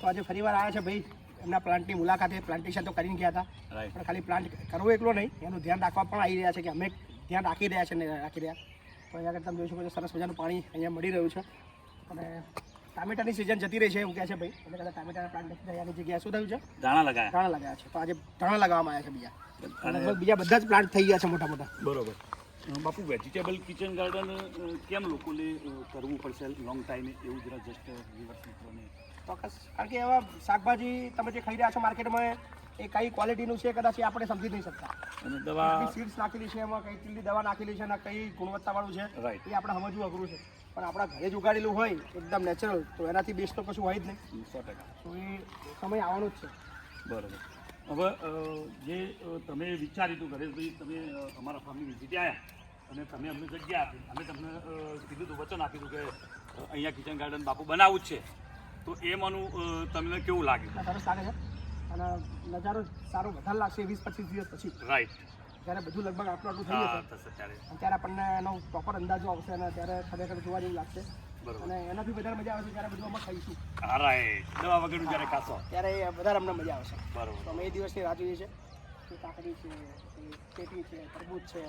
તો આજે ફરીવાર આવ્યા છે ભાઈ એમના પ્લાન્ટની મુલાકાતે. પ્લાન્ટેશન તો કરીને ગયા હતા, પણ ખાલી પ્લાન્ટ કરવો એકલો નહીં, એનું ધ્યાન રાખવા પણ આવી રહ્યા છે કે અમે ધ્યાન રાખી રહ્યા છે ને રાખી રહ્યા. તો અહીંયા આગળ તમે જોઈ શકો છો સરસ મજાનું પાણી અહીંયા મળી રહ્યું છે. અને ટામેટાની સિઝન જતી રહી છે એવું કહે છે ભાઈ, એટલે કદાચ ટામેટાના પ્લાન્ટ અહીંયાની જગ્યાએ શું થયું છે, દાણા લગાવ્યા છે. તો આજે દાણા લગાવવામાં આવ્યા છે બીજા બધા જ પ્લાન્ટ થઈ ગયા છે મોટા મોટા. બરોબર. બાપુ વેજીટેબલ કિચન ગાર્ડન કેમ લોકોને કરવું પડશે લોંગ ટાઈમે એવું જરા જસ્ટ વિવર્સ મિત્રોને? ચોક્કસ, કારણ કે એવા શાકભાજી તમે જે ખાઈ રહ્યા છો માર્કેટમાં એ કઈ ક્વોલિટીનું છે કદાચ એ આપણે સમજી નહીં શકતા. અને દવા સીડ્સ નાખેલી છે, એમાં કઈ ચીલની દવા નાખેલી છે અને કઈ ગુણવત્તાવાળું છે એ આપણે સમજવું અઘરું છે. પણ આપણા ઘરે જ ઉગાડેલું હોય એકદમ નેચરલ, તો એનાથી બેસ્ટ તો કશું હોય જ નહીં. 100%. તો એ સમય આવવાનો જ છે. બરોબર. હવે જે તમે વિચાર્યું હતું ગણેશભાઈ, તમે અમારા ફાર્મની વિઝિટે આવ્યા અને તમે અમને જગ્યા આપી, અમે તમને કીધું હતું, વચન આપ્યું હતું કે અહીંયા કિચન ગાર્ડન બાપુ બનાવવું જ છે, તો એ મને તમને કેવું લાગ્યું? સરસ લાગે છે અને નજારો સારો વધારે લાગશે 20-25 દિવસ પછી. રાઈટ. જ્યારે બધું લગભગ આટલું થઈ જશે ત્યારે આપણને એનો પ્રોપર અંદાજો આવશે અને ત્યારે ખરેખર જોવા જેવું લાગશે. અને એનાથી વધારે મજા આવશે જ્યારે બધું અમે ખાઈશું. રાઈટ. દવા વગરનું જ્યારે ખાશો ત્યારે વધારે અમને મજા આવશે. બરોબર. તો અમે એ દિવસની રાહ જોઈએ છે કે કાકડી છે, પેટી છે, તરબૂચ છે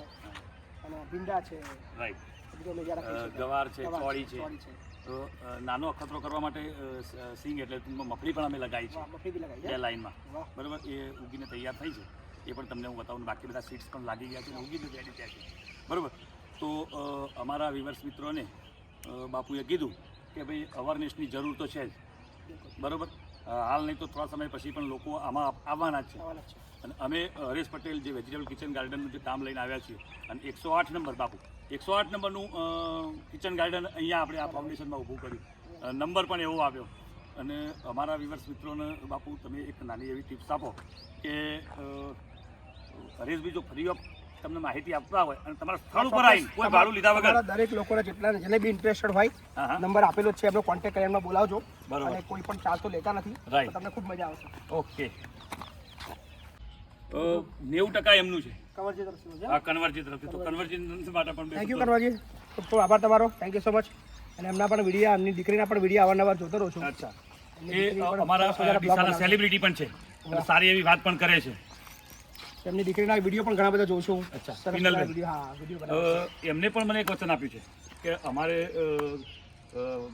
અને ભીંડા છે. રાઈટ. બધું અમે જ્યારે ખાઈશું. ગવાર છે, ચોળી છે. તો નાનો અખતરો કરવા માટે સિંગ એટલે મફળી પણ અમે લગાવી છે, મફળી બી લગાવી બે લાઈનમાં. બરાબર. એ ઉગીને તૈયાર થઈ છે, એ પણ તમને હું બતાવું. બાકી બધા સીડ્સ પણ લાગી ગયા છે અને ઉગીને રેડી થયા છે. બરાબર. તો અમારા વિવર્સ મિત્રોને બાપુએ કીધું કે ભાઈ અવેરનેસની જરૂર તો છે જ. બરાબર. હાલ નહીં તો થોડા સમય પછી પણ લોકો આમાં આવવાના જ છે. અને અમે હરેશ પટેલ જે વેજીટેબલ કિચન ગાર્ડનનું જે કામ લઈને આવ્યા છીએ, અને 108 નંબર બાપુ 108 નંબરનું કિચન ગાર્ડન અહીંયા આપણે આ ફાઉન્ડેશનમાં ઊભું કર્યું, નંબર પણ એવો આવ્યો. અને અમારા વિવર્સ મિત્રોને બાપુ તમે એક નાની એવી ટિપ્સ આપો કે હરેશભાઈ જો ફ્રી ઓફ તમને માહિતી આપતા હોય અને તમારા સ્થળ ઉપર આવીને કોઈ ભાડું લીધા વગર દરેક લોકોને જેને બી ઇન્ટરેસ્ટેડ હોય નંબર આપેલો છે, એમનો કોન્ટેક્ટ કરીને એમને બોલાવજો. અને કોઈ પણ ચાર્જ તો લેતા નથી, તમને ખૂબ મજા આવશે. ઓકે. 90% એમનું છે કન્વરજી તરફથી. હા, કન્વરજી તરફથી. તો કન્વરજી માટે પણ થેન્ક યુ કન્વરજી, ખૂબ ખૂબ આભાર તમારો. Thank you so much. અને એમના પણ વિડીયો, એમની દીકરીના પણ વિડીયો અવારનવાર જોતો રહું છું. અચ્છા. એ અમારા ડીસાના સેલિબ્રિટી પણ છે અને સારી એવી વાત પણ કરે છે. એમની દીકરીના વિડીયો પણ ઘણા બધા જોઉં છું. અચ્છા. એમને પણ મને એક વચન આપ્યું છે કે અમારે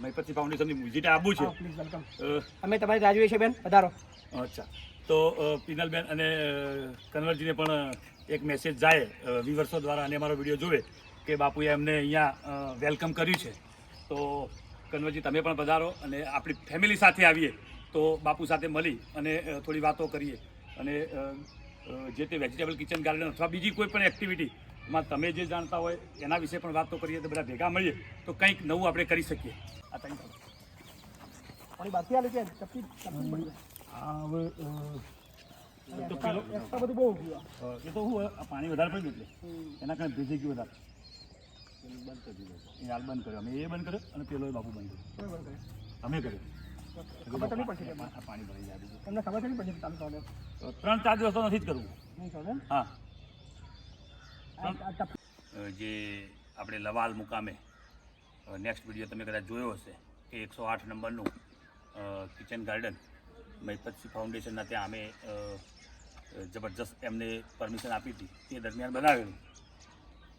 મહીપતસિંહ ફાઉન્ડેશનની વિઝિટે આવવું છે. Please welcome. અમે તમારી રાહ જોઈએ છે બેન, પધારો. અચ્છા. તો પિનલબેન અને કન્વરજીને પણ એક મેસેજ જાય વિવર્સો દ્વારા અને અમારો વિડીયો જોવે કે બાપુએ અમને અહીંયા વેલકમ કર્યું છે. તો કન્વરજી તમે પણ પધારો અને આપણી ફેમિલી સાથે આવીએ તો બાપુ સાથે મળી અને થોડી વાતો કરીએ. અને જે તે વેજીટેબલ કિચન ગાર્ડન અથવા બીજી કોઈ પણ એક્ટિવિટીમાં તમે જે જાણતા હોય એના વિશે પણ વાતો કરીએ તો બધા ભેગા મળીએ તો કંઈક નવું આપણે કરી શકીએ. આ કંઈક એ તો હું પાણી વધારે પડ્યું એટલે એના કારણે ભેજે ગયું વધારે. બંધ કરી દીધો. એ હાલ બંધ કર્યો. અમે એ બંધ કર્યો અને પેલો બાપુ બંધ કર્યો. અમે કર્યો. પાણી ભરી જાય. તમને ખબર છે પછી ચાલુ ચાલે 3-4 દિવસ તો નથી જ કરવું. હા. જે આપણે લવાલ મુકામે નેક્સ્ટ વિડીયો તમે કદાચ જોયો હશે કે 108 નંબરનું કિચન ગાર્ડન મહીપતસિંહ ફાઉન્ડેશનના ત્યાં અમે જબરજસ્ત એમને પરમિશન આપી હતી તે દરમિયાન બનાવેલું.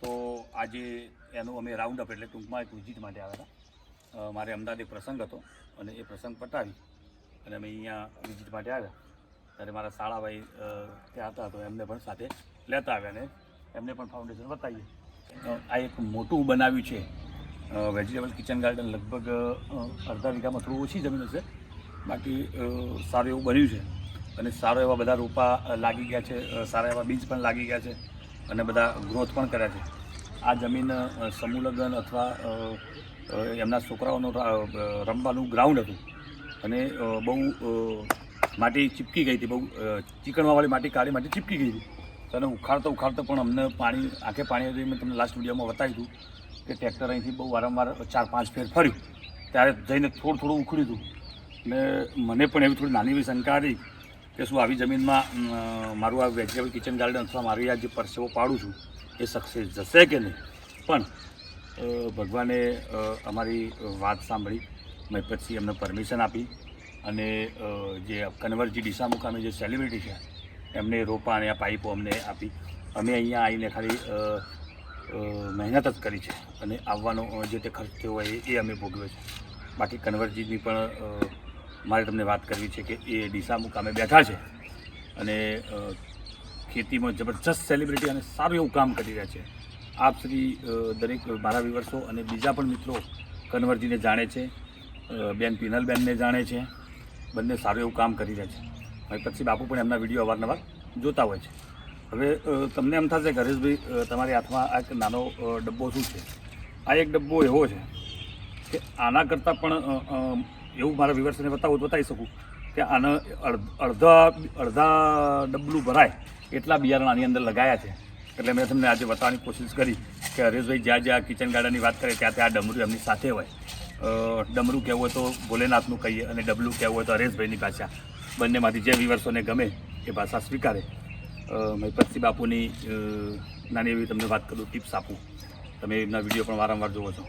તો આજે એનું અમે રાઉન્ડ અપ એટલે ટૂંકમાં એક વિઝિટ માટે આવ્યા હતા. મારે અમદાવાદ એક પ્રસંગ હતો અને એ પ્રસંગ પતાવી અને અમે અહીંયા વિઝિટ માટે આવ્યા ત્યારે મારા શાળાભાઈ ત્યાં હતા તો એમને પણ સાથે લેતા આવ્યા અને એમને પણ ફાઉન્ડેશન બતાવીએ. આ એક મોટું બનાવ્યું છે વેજીટેબલ કિચન ગાર્ડન. લગભગ અડધા વીઘામાં થોડું ઓછી જમીન હશે, બાકી સારું એવું બન્યું છે અને સારો એવા બધા રોપા લાગી ગયા છે, સારા એવા બીજ પણ લાગી ગયા છે અને બધા ગ્રોથ પણ કર્યા છે. આ જમીન સમૂહ લગ્ન અથવા એમના છોકરાઓનું રમવાનું ગ્રાઉન્ડ હતું અને બહુ માટી ચીપકી ગઈ હતી, બહુ ચીકણવાવાળી માટી કાળી માટી ચીપકી ગઈ હતી. અને ઉખાડતો પણ અમને પાણી આંખે પાણી હતું. મેં તમને લાસ્ટ વિડીયોમાં બતાવ્યું હતું કે ટ્રેક્ટર અહીંથી બહુ વારંવાર 4-5 ફેર ફર્યું ત્યારે જઈને થોડું ઉખડ્યું હતું. એટલે મને પણ એવી થોડી નાની એવી શંકા હતી કે શું આવી જમીનમાં મારું આ વેજીટેબલ કિચન ગાર્ડન અથવા મારી આ જે પરસેવો પાડું છું એ સક્સેસ જશે કે નહીં. પણ ભગવાને અમારી વાત સાંભળી, મહીપતસિંહ અમને પરમિશન આપી અને જે કન્વરજી ડીસા મુકામે જે સેલિબ્રિટી છે એમને રોપા અને આ પાઇપો અમને આપી. અમે અહીંયા આવીને ખાલી મહેનત જ કરી છે અને આવવાનો જે તે ખર્ચ થયો હોય એ અમે ભોગવ્યો છે. બાકી કન્વરજીની પણ મારે તમને વાત કરવી છે કે એ ડીસા મુકામે બેઠા છે અને ખેતીમાં જબરજસ્ત સેલિબ્રિટી અને સારું એવું કામ કરી રહ્યા છે. આપ શ્રી દરેક મારા વિવર્સો અને બીજા પણ મિત્રો કન્વરજીને જાણે છે, બેન પિનલબેનને જાણે છે, બંને સારું એવું કામ કરી રહ્યા છે. પછી બાપુ પણ એમના વિડીયો અવારનવાર જોતા હોય છે. હવે તમને એમ થશે કે હરેશભાઈ તમારી હાથમાં આ એક નાનો ડબ્બો શું છે? આ એક ડબ્બો એવો છે કે આના કરતાં પણ એવું મારા વિવર્સને બતાવી શકું કે આને અડધા ડબલું ભરાય એટલા બિયારણ આની અંદર લગાયા છે. એટલે મેં તમને આજે બતાવવાની કોશિશ કરી કે હરેશભાઈ જ્યાં જ્યાં કિચન ગાર્ડનની વાત કરે ત્યાં ત્યાં ડમરું એમની સાથે હોય. ડમરું કહેવું હોય તો ભોલેનાથનું કહીએ અને ડબલું કહેવું હોય તો હરેશભાઈની ભાષા. બંનેમાંથી જે વિવર્સોને ગમે એ ભાષા સ્વીકારે. મહિપતસિંહ બાપુની નાની એવી તમને વાત કરું, ટિપ્સ આપું. તમે એમના વિડીયો પણ વારંવાર જુઓ છો.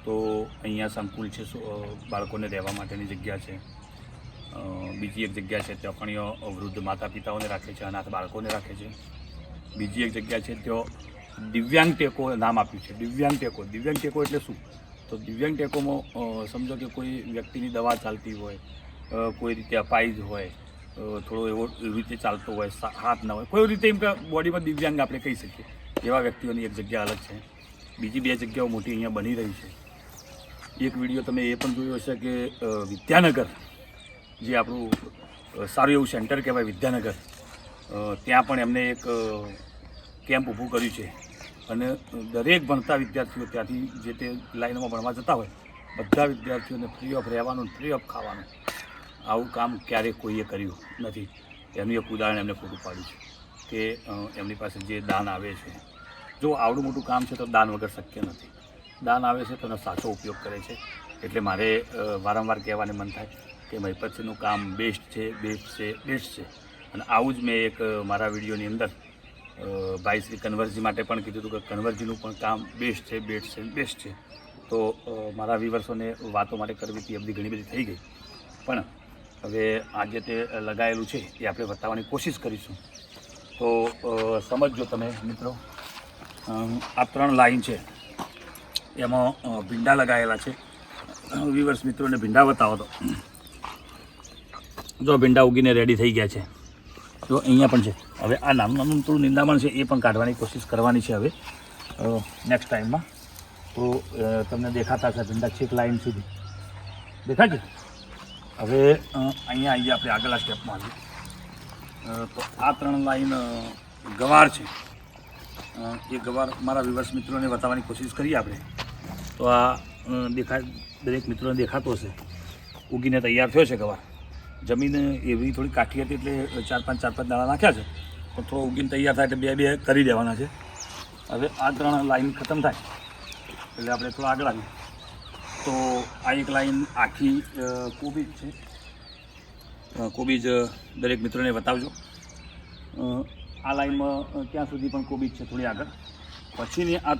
તો અહીંયા સંકુલ છે, બાળકોને રહેવા માટેની જગ્યા છે. બીજી એક જગ્યા છે ત્યાં પણ વૃદ્ધ માતા પિતાઓને રાખે છે, અનાથ બાળકોને રાખે છે. બીજી એક જગ્યા છે ત્યાં દિવ્યાંગ ટેકો નામ આપ્યું છે. દિવ્યાંગ ટેકો એટલે શું? તો દિવ્યાંગ ટેકોમાં સમજો કે કોઈ વ્યક્તિની દવા ચાલતી હોય, કોઈ રીતે અપાઈજ હોય, થોડો એવી રીતે ચાલતો હોય, હાથ ના હોય, કોઈ રીતે એમ કે બોડીમાં દિવ્યાંગ આપણે કહી શકીએ એવા વ્યક્તિઓની એક જગ્યા અલગ છે. બીજી 2 જગ્યાઓ મોટી અહીંયા બની રહી છે. એક વિડીયો તમે એ પણ જોયો હશે કે વિદ્યાનગર, જે આપણું સારું એવું સેન્ટર કહેવાય વિદ્યાનગર, ત્યાં પણ એમને એક કેમ્પ ઊભું કર્યું છે અને દરેક ભણતા વિદ્યાર્થીઓ ત્યાંથી જે તે લાઈનમાં ભણવા જતા હોય બધા વિદ્યાર્થીઓને ફ્રી ઓફ રહેવાનું, ફ્રી ઓફ ખાવાનું, આવું કામ ક્યારેય કોઈએ કર્યું નથી. એનું એક ઉદાહરણ એમને પૂરું પાડ્યું છે કે એમની પાસે જે દાન આવે છે, જો આવડું મોટું કામ છે તો દાન વગર શક્ય નથી. દાન આવે છે તો એનો સાચો ઉપયોગ કરે છે. એટલે મારે વારંવાર કહેવાને મન થાય કે મહિપતસિંહનું કામ બેસ્ટ છે. અને આવું જ મેં એક મારા વિડીયોની અંદર ભાઈ શ્રી કન્વરજી માટે પણ કીધું હતું કે કન્વરજીનું પણ કામ બેસ્ટ છે. તો મારા વિવર્સોને વાતો માટે કરવી હતી, બધી ઘણી બધી થઈ ગઈ, પણ હવે આજે તે લગાવેલું છે એ આપણે બતાવવાની કોશિશ કરીશું. તો સમજજો તમે મિત્રો. આ 3 લાઈન છે એમાં ભીંડા લગાવેલા છે. વિવર્સ મિત્રોને ભીંડા બતાવો તો જો ભીંડા ઉગીને રેડી થઈ ગયા છે. તો અહીંયા પણ છે. હવે આ નાનું થોડું નિંદામણ છે એ પણ કાઢવાની કોશિશ કરવાની છે હવે નેક્સ્ટ ટાઈમમાં. તો તમને દેખાતા છે ભીંડા છેક લાઈન સુધી દેખાય છે. હવે અહીંયા આવીએ આપણે આગળના સ્ટેપમાં આવીએ. તો આ 3 લાઈન ગવાર છે. એ ગવાર મારા વિવર્સ મિત્રોને બતાવવાની કોશિશ કરીએ આપણે. તો આ દરેક મિત્રોને દેખાતો હશે, ઉગીને તૈયાર થયો છે ગવાર. જમીન એવી થોડી કાઠી હતી એટલે 4-5 દાણા નાખ્યા છે, પણ થોડો ઉગીને તૈયાર થાય એટલે 2 કરી દેવાના છે. હવે આ 3 લાઈન ખતમ થાય એટલે આપણે થોડા આગળ આવીએ. તો આ એક લાઈન આખી કોબીજ છે. કોબીજ દરેક મિત્રોને બતાવજો. આ લાઈનમાં ત્યાં સુધી પણ કોબીજ છે, થોડી આગળ. પછીની આ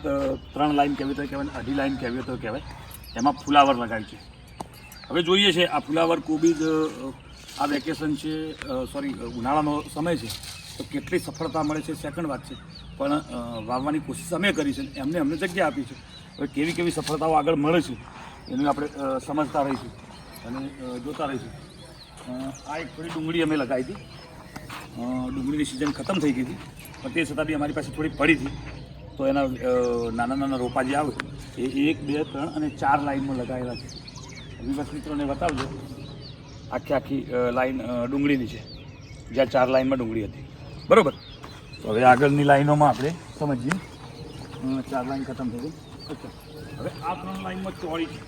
3 લાઈન કહેવી તો કહેવાય, 2.5 લાઈન કહેવી તો કહેવાય, એમાં ફુલાવર લગાવ્યું છે. હવે જોઈએ છે આ ફુલાવર કોબીજ, આ વેકેશન છે, ઉનાળાનો સમય છે તો કેટલી સફળતા મળે છે સેકન્ડ વાત છે, પણ વાવવાની કોશિશ અમે કરી છે, અમને જગ્યા આપી છે. હવે કેવી સફળતાઓ આગળ મળે છે એનું આપણે સમજતા રહીશું અને જોતા રહીશું. આ એક થોડી ડુંગળી અમે લગાવી હતી. ડુંગળીની સિઝન ખતમ થઈ ગઈ હતી, પણ તે છતાં બી અમારી પાસે થોડી પડી હતી. તો એના નાના રોપા જે આવે એ 1, 2, 3 અને 4 લાઈનમાં લગાવેલા છે. વિવર્સ મિત્રોને બતાવજો. આખી લાઈન ડુંગળીની છે, જ્યાં 4 લાઈનમાં ડુંગળી હતી. બરાબર. તો હવે આગળની લાઈનોમાં આપણે સમજીએ. 4 લાઈન ખતમ થઈ ગઈ. અચ્છા, હવે આ 3 લાઈનમાં ચોળી છે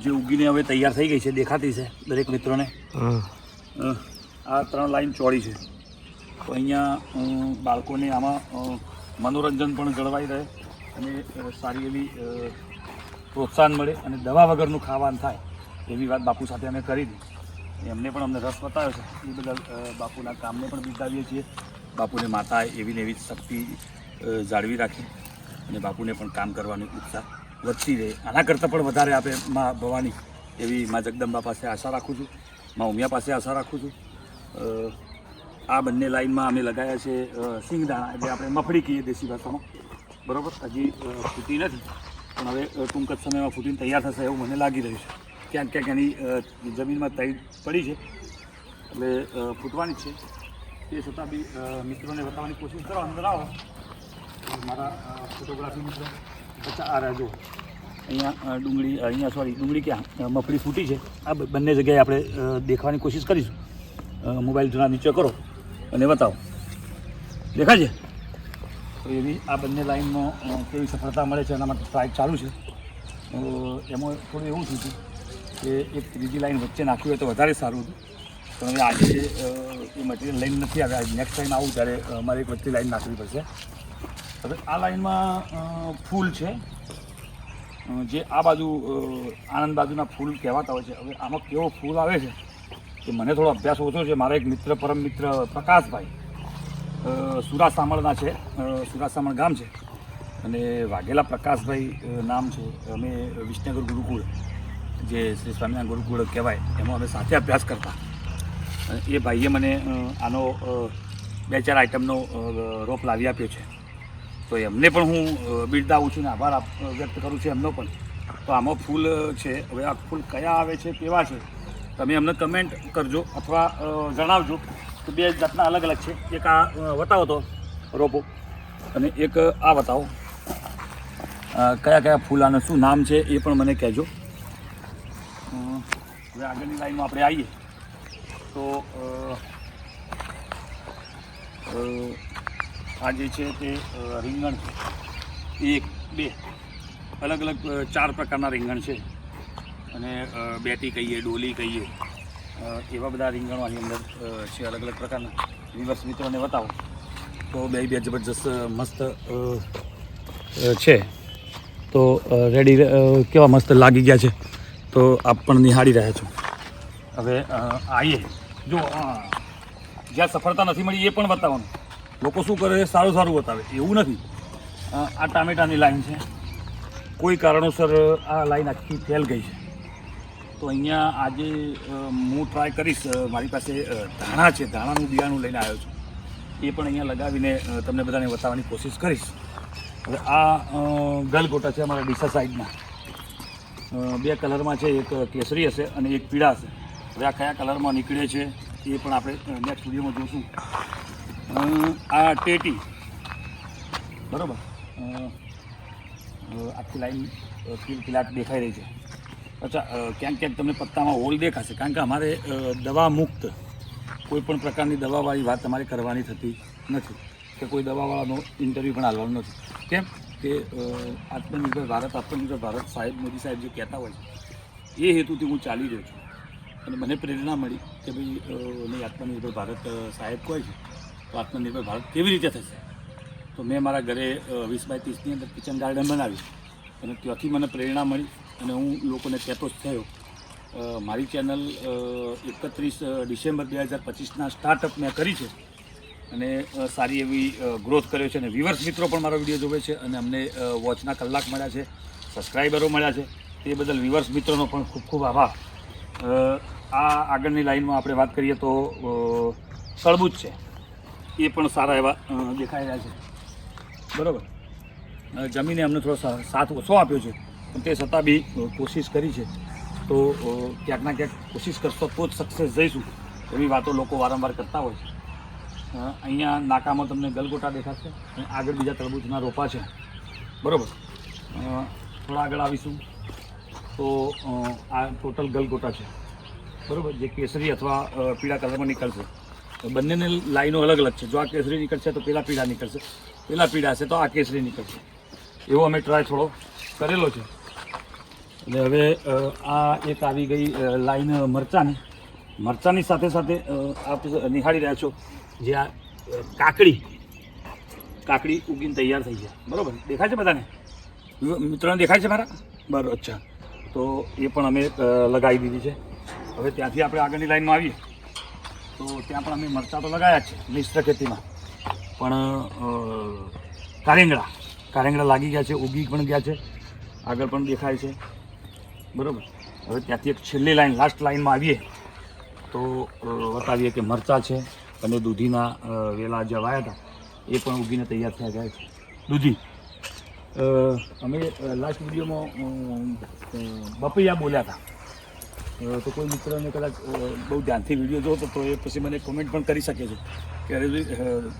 જે ઉગીને હવે તૈયાર થઈ ગઈ છે, દેખાતી છે દરેક મિત્રોને. આ 3 લાઈન ચોળી છે. તો અહીંયા બાળકોને આમાં મનોરંજન પણ જળવાઈ રહે અને સારી એવી પ્રોત્સાહન મળે અને દવા વગરનું ખાવાનું થાય એવી વાત બાપુ સાથે અમે કરી હતી. એમને પણ અમને રસ બતાવ્યો છે. એ બદલ બાપુના કામને પણ બિરદાવીએ છીએ. બાપુને માતા એવી ને એવી શક્તિ જાળવી રાખી અને બાપુને પણ કામ કરવાનો ઉત્સાહ વધતી રહે, આના કરતાં પણ વધારે આપે મા ભવાની એવી મા જગદંબા પાસે આશા રાખું છું, મા ઉમિયા પાસે આશા રાખું છું. આ બંને લાઈનમાં અમે લગાવ્યા છે સિંગદાણા, એટલે આપણે મફળી કહીએ દેશી ભાષામાં, બરાબર. હજી ફૂટી નથી, પણ હવે ટૂંક જ સમયમાં ફૂટીને તૈયાર થશે એવું મને લાગી રહ્યું છે. ક્યાંક ક્યાંક એની જમીનમાં તઈ પડી છે, એટલે ફૂટવાની જ છે. તે છતાં બી મિત્રોને બતાવવાની કોશિશ કરો. અંદર આવો મારા ફોટોગ્રાફી મિત્રો. અચ્છા, આ રહેજો અહીંયા ડુંગળી, અહીંયા સોરી ડુંગળી ક્યાં, મફળી ફૂટી છે. આ બંને જગ્યાએ આપણે દેખવાની કોશિશ કરીશું. મોબાઈલ જરા નીચે કરો અને બતાવો, દેખાય છે? તો એવી આ બંને લાઈનમાં કેવી સફળતા મળે છે એના માટે ટ્રાય ચાલુ છે. એમાં થોડું એવું થયું હતું કે એક ત્રીજી લાઈન વચ્ચે નાખ્યું હોય તો વધારે સારું હતું, પણ હવે આજે એ મટીરિયલ લઈને નથી આવ્યા. નેક્સ્ટ ટાઈમ આવું ત્યારે અમારે એક વચ્ચે લાઈન નાખવી પડશે. હવે આ લાઈનમાં ફૂલ છે, જે આ બાજુ આણંદ બાજુના ફૂલ કહેવાતા હોય છે. હવે આમાં કેવો ફૂલ આવે છે કે મને થોડો અભ્યાસ ઓછો છે. મારા એક મિત્ર, પરમ મિત્ર પ્રકાશભાઈ સુરાસામણના છે, સુરાસામણ ગામ છે, અને વાઘેલા પ્રકાશભાઈ નામ છે. અમે વિસનગર ગુરુકુળ, જે શ્રી સ્વામિનારાયણ ગુરુકુળ કહેવાય, એમાં અમે સાથે અભ્યાસ કરતા. એ ભાઈએ મને આનો 2-4 આઈટમનો રોપ લાવી આપ્યો છે. તો એમને પણ હું બિરદાવું છું ને આભાર વ્યક્ત કરું છું એમનો પણ. તો આમાં ફૂલ છે. હવે આ ફૂલ કયા આવે છે, કેવા છે, તમે અમને કમેન્ટ કરજો અથવા જણાવજો. તો 2 જાતના અલગ અલગ છે. એક આ બતાવો તો રોપો, અને એક આ બતાવો. કયા કયા ફૂલ આનું શું નામ છે એ પણ મને કહેજો. હવે આગળની લાઈનમાં આપણે આવીએ તો આ જે છે તે રીંગણ છે. 1, 2 અલગ અલગ 4 પ્રકારના રીંગણ છે, અને બેટી કહીએ, ડોલી કહીએ, એવા બધા રીંગણો આની અંદર છે અલગ અલગ પ્રકારના. વિવર્સ મિત્રોને બતાવો તો બે જબરજસ્ત મસ્ત છે. તો રેડી કેવા મસ્ત લાગી ગયા છે, તો આપ પણ નિહાળી રહ્યા છો. હવે આવીએ જો જ્યાં સફળતા નથી મળી એ પણ બતાવવાનું. લોકો શું કરે, સારું સારું બતાવે, એવું નથી. આ ટામેટાની લાઈન છે, કોઈ કારણોસર આ લાઈન આખી ફેલ ગઈ છે. તો અહીંયા આજે હું ટ્રાય કરીશ. મારી પાસે ધાણા છે, ધાણાનું બિયાણું લઈને આવ્યો છું. એ પણ અહીંયા લગાવીને તમને બધાને બતાવવાની કોશિશ કરીશ. હવે આ ગલગોટા છે અમારા ડીસા સાઈડના. 2 કલરમાં છે, એક કેસરી હશે અને એક પીળા હશે. હવે આ કયા કલરમાં નીકળે છે એ પણ આપણે નેક્સ્ટ વિડીયોમાં જોઈશું. આ ટેટી, બરાબર, આખી લાઈન કિલાટ દેખાઈ રહી છે. અચ્છા, ક્યાંક ક્યાંક તમને પત્તામાં હોલ દેખાશે, કારણ કે અમારે દવા મુક્ત કોઈ પણ પ્રકારની દવાવાળી વાત તમારે કરવાની થતી નથી, કે કોઈ દવાવાળાનો ઇન્ટરવ્યૂ પણ હાલવાનો નથી. કેમ કે આત્મનિર્ભર ભારત સાહેબ, મોદી સાહેબ જે કહેતા હોય છે એ હેતુથી હું ચાલી રહ્યો છું. અને મને પ્રેરણા મળી કે ભાઈ નહીં, આત્મનિર્ભર ભારત સાહેબ કહે છે તો આત્મનિર્ભર ભારત કેવી રીતે થશે. તો મેં મારા ઘરે 20x30ની અંદર કિચન ગાર્ડન બનાવ્યું, અને ત્યાંથી મને પ્રેરણા મળી, અને હું લોકોને કહેતો જ થયો. મારી ચેનલ 31 ડિસેમ્બર 2025ના સ્ટાર્ટઅપ મેં કરી છે, અને સારી એવી ગ્રોથ કર્યો છે. અને વ્યુઅર્સ મિત્રો પણ મારો વિડીયો જોવે છે, અને અમને વોચના કલાક મળ્યા છે, સબસ્ક્રાઈબરો મળ્યા છે. તે બદલ વ્યુઅર્સ મિત્રોનો પણ ખૂબ ખૂબ આભાર. આ આગળની લાઈનમાં આપણે વાત કરીએ તો તરબૂચ છે, એ પણ સારા એવા દેખાઈ રહ્યા છે, બરાબર. જમીને અમને થોડો સાથ ઓછો આપ્યો છે, પણ તે છતાં બી કોશિશ કરી છે. તો ક્યાંકના ક્યાંક કોશિશ કરશો તો જ સક્સેસ જઈશું, એવી વાતો લોકો વારંવાર કરતા હોય છે. અહીંયા નાકામાં તમને ગલગોટા દેખાશે, અને આગળ બીજા તરબૂચના રોપા છે, બરાબર. થોડા આગળ આવીશું તો આ ટોટલ ગલગોટા છે, બરાબર, જે કેસરી અથવા પીળા કલરમાં નીકળશે. બંનેની લાઈનો અલગ અલગ છે. જો આ કેસરી નીકળશે તો પેલા પીળા નીકળશે, પેલા પીળા હશે તો આ કેસરી નીકળશે. એવો અમે ટ્રાય થોડો કરેલો છે. એટલે હવે આ એક આવી ગઈ લાઈન મરચાંની સાથે સાથે આપ નિહાળી રહ્યા છો જે આ કાકડી ઉગીને તૈયાર થઈ છે, બરાબર. દેખાય છે બધાને? મિત્રોને દેખાય છે મારા? બરાબર, અચ્છા. તો એ પણ અમે લગાવી દીધી છે. હવે ત્યાંથી આપણે આગળની લાઈનમાં આવીએ તો ત્યાં પણ અમે મરચાં તો લગાવ્યા જ છે મિશ્ર ખેતીમાં, પણ કારેંગડા લાગી ગયા છે, ઉગી પણ ગયા છે. આગળ પણ દેખાય છે, બરાબર. હવે ત્યાંથી એક છેલ્લી લાઈન, લાસ્ટ લાઈનમાં આવીએ તો બતાવીએ કે મરચાં છે અને દૂધીના વેલા જે વાયા હતા એ પણ ઉગીને તૈયાર થયા ગયા છે. દૂધી અમે લાસ્ટ વિડીયોમાં બપૈયા બોલ્યા હતા, તો કોઈ મિત્રને કદાચ બહુ ધ્યાનથી વિડીયો જોતો તો એ પછી મને કોમેન્ટ પણ કરી શકે છે કે અરે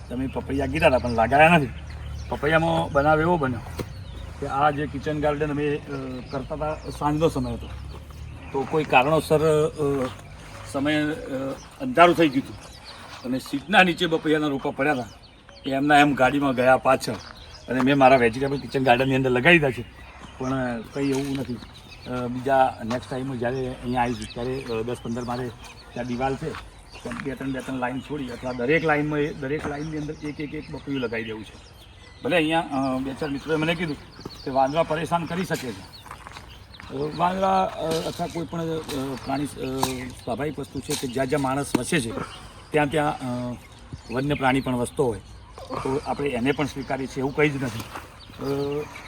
તમે પપૈયા કીધા હતા પણ લાગાયા નથી. પપૈયામાં બનાવ એવો બન્યો કે આ જે કિચન ગાર્ડન અમે કરતા હતા સાંજનો સમય હતો, તો કોઈ કારણોસર સમય અંધારું થઈ ગયું હતું અને સીટના નીચે બપૈયાના રોપા પડ્યા હતા. એમના એમ ગાડીમાં ગયા પાછળ અને મેં મારા વેજીટેબલ કિચન ગાર્ડનની અંદર લગાવી દીધા છે, પણ કંઈ એવું નથી. બીજા નેક્સ્ટ ટાઈમ જ્યારે અહીંયા આવીશું ત્યારે 10-15 મારે ત્યાં દિવાલ છે, બે ત્રણ લાઈન છોડી અથવા દરેક લાઈનની અંદર એક બપૈયું લગાવી દેવું છે. ભલે અહીંયા 2-4 મિત્રોએ મને કીધું કે વાંદરા પરેશાન કરી શકે છે. વાંદરા અથવા કોઈ પણ પ્રાણી સ્વાભાવિક વસ્તુ છે કે જ્યાં માણસ વસે છે ત્યાં વન્ય પ્રાણી પણ વસતો હોય, તો આપણે એને પણ સ્વીકારીએ છીએ, એવું કંઈ જ નથી.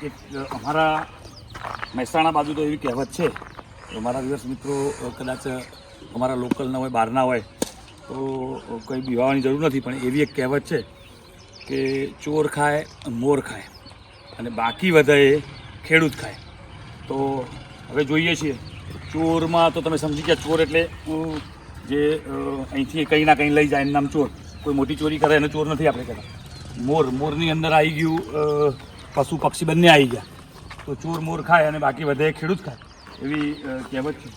એક અમારા મહેસાણા બાજુ તો એવી કહેવત છે, અમારા દિવસ મિત્રો કદાચ અમારા લોકલના હોય, બહારના હોય તો કંઈ બીવાવાની જરૂર નથી, પણ એવી એક કહેવત છે કે ચોર ખાય મોર ખાય અને બાકી વધે ખેડૂત ખાય. તો હવે જોઈએ છીએ ચોરમાં તો તમે સમજી ગયા, ચોર એટલે જે અહીંથી કંઈ ના કંઈ લઈ જાય એનું નામ ચોર. કોઈ મોટી ચોરી કરે એને ચોર નથી આપણે કહેતા. મોરની અંદર આવી ગયું પશુ પક્ષી બંને આવી ગયા, તો ચોર મોર ખાય અને બાકી વધે ખેડૂત ખાય, એવી કહેવત છે.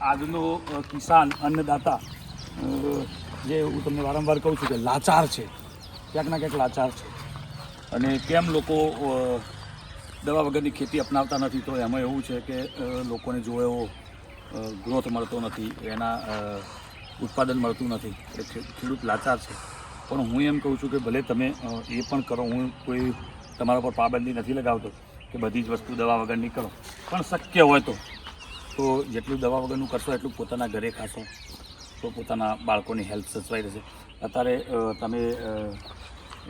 આજનો કિસાન અન્નદાતા જે હું તમને વારંવાર કહું છું કે લાચાર છે, ક્યાંક ના ક્યાંક લાચાર છે. અને કેમ લોકો દવા વગરની ખેતી અપનાવતા નથી, તો એમાં એવું છે કે લોકોને જો એવો ગ્રોથ મળતો નથી, એના ઉત્પાદન મળતું નથી, એટલે ખેડૂત લાચાર છે. પણ હું એમ કહું છું કે ભલે તમે એ પણ કરો, હું કોઈ તમારા પર પાબંદી નથી લગાવતો કે બધી જ વસ્તુ દવા વગરની કરો, પણ શક્ય હોય તો જેટલું દવા વગરનું કરશો એટલું પોતાના ઘરે ખાશો તો પોતાના બાળકોની હેલ્થ સચવાઈ રહેશે. અત્યારે તમે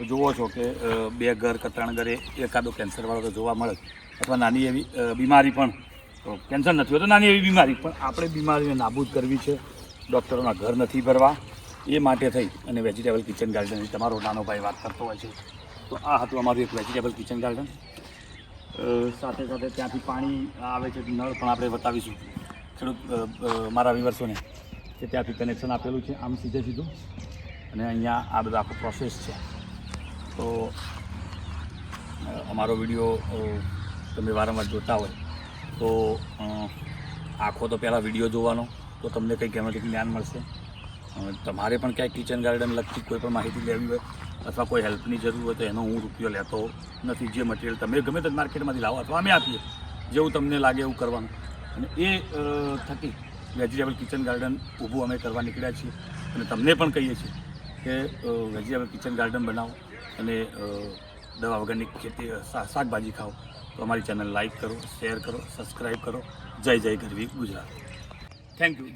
જુઓ છો કે 2 ઘર કે 3 ઘરે એકાદો કેન્સરવાળો તો જોવા મળે, અથવા નાની એવી બીમારી પણ, કેન્સર નથી હોતો, નાની એવી બીમારી પણ આપણે બીમારીને નાબૂદ કરવી છે. ડૉક્ટરોના ઘર નથી ભરવા, એ માટે થઈ અને વેજીટેબલ કિચન ગાર્ડનની તમારો નાનો ભાઈ વાત કરતો હોય છે. તો આ હતું અમારું એક વેજીટેબલ કિચન ગાર્ડન. સાથે સાથે ત્યાંથી પાણી આવે છે, નળ પણ આપણે બતાવીશું ખેડૂત મારા વિવર્સોને કે ત્યાંથી કનેક્શન આપેલું છે આમ સીધું, અને અહીંયા આ બધો આખો પ્રોસેસ છે. તો અમારો વિડીયો તમે વારંવાર જોતા હોય તો આખો તો પહેલાં વિડીયો જોવાનો, તો તમને કંઈક એમાંથી જ્ઞાન મળશે. તમારે પણ ક્યાંય કિચન ગાર્ડન લગતી કોઈ પણ માહિતી લેવી હોય અથવા કોઈ હેલ્પની જરૂર હોય તો એનો હું રૂપિયો લેતો નથી. જે મટીરિયલ તમે ગમે તે માર્કેટમાંથી લાવો અથવા અમે આપીએ, જેવું તમને લાગે એવું કરવાનું. અને એ થકી વેજીટેબલ કિચન ગાર્ડન ઊભું અમે કરવા નીકળ્યા છીએ, અને તમને પણ કહીએ છીએ કે વેજીટેબલ કિચન ગાર્ડન બનાવો અને દવા વગરની ખેતી શાકભાજી ખાઓ. તો અમારી ચેનલ લાઈક કરો, શેર કરો, સબસ્ક્રાઈબ કરો. જય જય ગરવી ગુજરાત. Thank you.